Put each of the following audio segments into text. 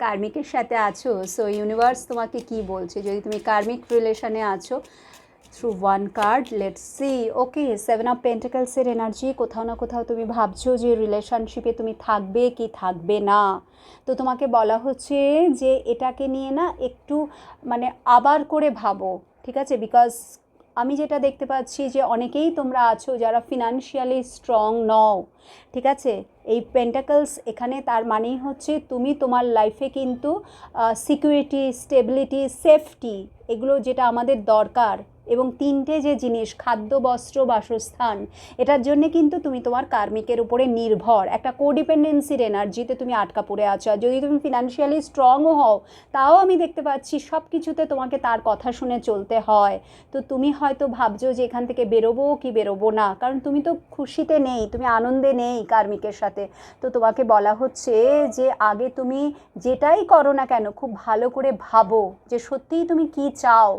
কার্মিকের সাথে আছো, so universe তোমাকে কি বলছে যদি তুমি কার্মিক রিলেশনে আছো। Through one card let's see. Okay, 7 of পেন্টাকলসের এনার্জি। কোথাও না কোথাও তুমি ভাবছো যে রিলেশনশিপে তুমি থাকবে কি থাকবে না। তো তোমাকে বলা হচ্ছে যে এটাকে নিয়ে না একটু মানে আবার করে ভাবো, ঠিক আছে? বিকজ আমি যেটা দেখতে পাচ্ছি যে অনেকেই তোমরা আছো যারা ফিনান্সিয়ালি স্ট্রং নও, ঠিক আছে? এই পেন্টাকলস এখানে তার মানেই হচ্ছে তুমি তোমার লাইফে কিন্তু সিকিউরিটি, স্টেবিলিটি, সেফটি, এগুলো যেটা আমাদের দরকার, এবং তিনটে যে জিনিস খাদ্য, বস্ত্র, বাসস্থান, এটার জন্যে কিন্তু তুমি তোমার কার্মিকের উপরে নির্ভর। একটা কোডিপেন্ডেন্সির এনার্জিতে তুমি আটকা পড়ে আছো। আর যদি তুমি ফিনান্সিয়ালি স্ট্রংও হও, তাও আমি দেখতে পাচ্ছি সব কিছুতে তোমাকে তার কথা শুনে চলতে হয়। তো তুমি হয়তো ভাবছো যে এখান থেকে বেরোবো কি বেরোবো না, কারণ তুমি তো খুশিতে নেই, তুমি আনন্দে নেই কার্মিকের সাথে। তো তোমাকে বলা হচ্ছে যে আগে তুমি যেটাই করো না কেন খুব ভালো করে ভাবো যে সত্যিই তুমি কি চাও।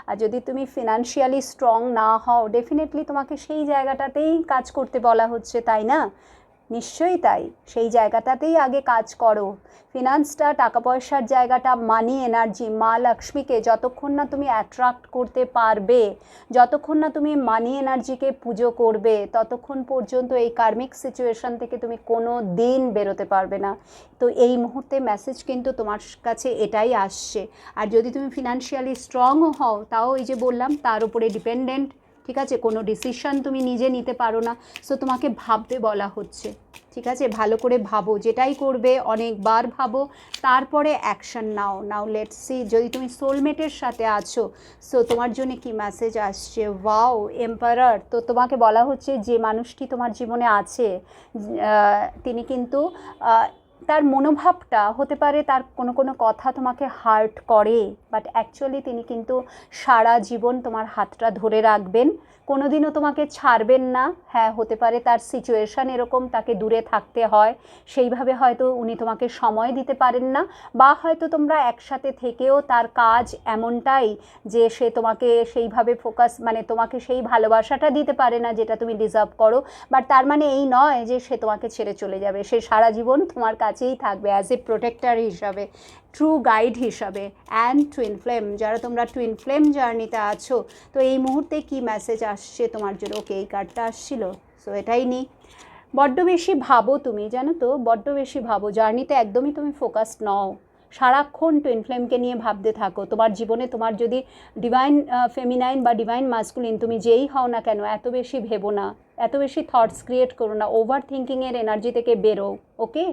আর যদি তুমি ফিনান্সিয়ালি স্ট্রং না হও, ডেফিনেটলি তোমাকে সেই জায়গাটাতেই কাজ করতে বলা হচ্ছে, তাই না? নিশ্চয়ই তাই, সেই জায়গাটাতেই আগে কাজ করো। ফিনান্সটা, টাকা পয়সার জায়গাটা, মানি এনার্জি, মা লক্ষ্মীকে যতক্ষণ না তুমি অ্যাট্রাক্ট করতে পারবে, যতক্ষণ না তুমি মানি এনার্জিকে পুজো করবে, ততক্ষণ পর্যন্ত এই কার্মিক সিচুয়েশন থেকে তুমি কোনো দিন বেরোতে পারবে না। তো এই মুহূর্তে মেসেজ কিন্তু তোমার কাছে এটাই আসছে। আর যদি তুমি ফিনান্সিয়ালি স্ট্রংও হও, তাও এই যে বললাম তার উপরে ডিপেন্ডেন্ট, ঠিক আছে? কোনো ডিসিশন তুমি নিজে নিতে পারো না। সো তোমাকে ভাবতে বলা হচ্ছে, ঠিক আছে? ভালো করে ভাবো, যেটাই করবে অনেকবার ভাবো, তারপরে action now. Now let's see, যদি তুমি সোলমেটের সাথে আছো, সো তোমার জন্য কি মেসেজ আসছে। Wow, emperor. তো তোমাকে বলা হচ্ছে যে মানুষটি তোমার জীবনে আছে, তিনি কিন্তু তার মনোভাবটা হতে পারে তার কোনো কোনো কথা তোমাকে হার্ট করে, বাট অ্যাকচুয়ালি তিনি কিন্তু সারা জীবন তোমার হাতটা ধরে রাখবেন, কোনো দিনও তোমাকে ছাড়বেন না। হ্যাঁ, হতে পারে তার সিচুয়েশান এরকম, তাকে দূরে থাকতে হয়, সেইভাবে হয়তো উনি তোমাকে সময় দিতে পারেন না, বা হয়তো তোমরা একসাথে থেকেও তার কাজ এমনটাই যে সে তোমাকে সেইভাবে ফোকাস, মানে তোমাকে সেই ভালোবাসাটা দিতে পারে না যেটা তুমি ডিজার্ভ করো। বাট তার মানে এই নয় যে সে তোমাকে ছেড়ে চলে যাবে, সে সারা জীবন তোমার কাছেই থাকবে অ্যাজ এ প্রোটেক্টর হিসাবে, ট্রু গাইড হিসাবে। অ্যান্ড টুইন ফ্লেম, যারা তোমরা টুইন ফ্লেম জার্নিতে আছো, তো এই মুহূর্তে কি মেসেজ আসছে তোমার জন্য। ওকে, এই কার্ডটা আসছিল, সো এটাই নিই। বড্ড বেশি ভাবো তুমি, জানো তো, বড্ড বেশি ভাবো, জার্নিতে একদমই তুমি ফোকাসড নও, সারাক্ষণ টুইন ফ্লেমকে নিয়ে ভাবতে থাকো। তোমার জীবনে তোমার যদি ডিভাইন ফেমিনাইন বা ডিভাইন মাস্কুলিন তুমি যেই হও না কেন, এত বেশি ভেবো না, এত বেশি থটস ক্রিয়েট করো না, ওভার থিঙ্কিংয়ের এনার্জি থেকে বেরো। ওকে।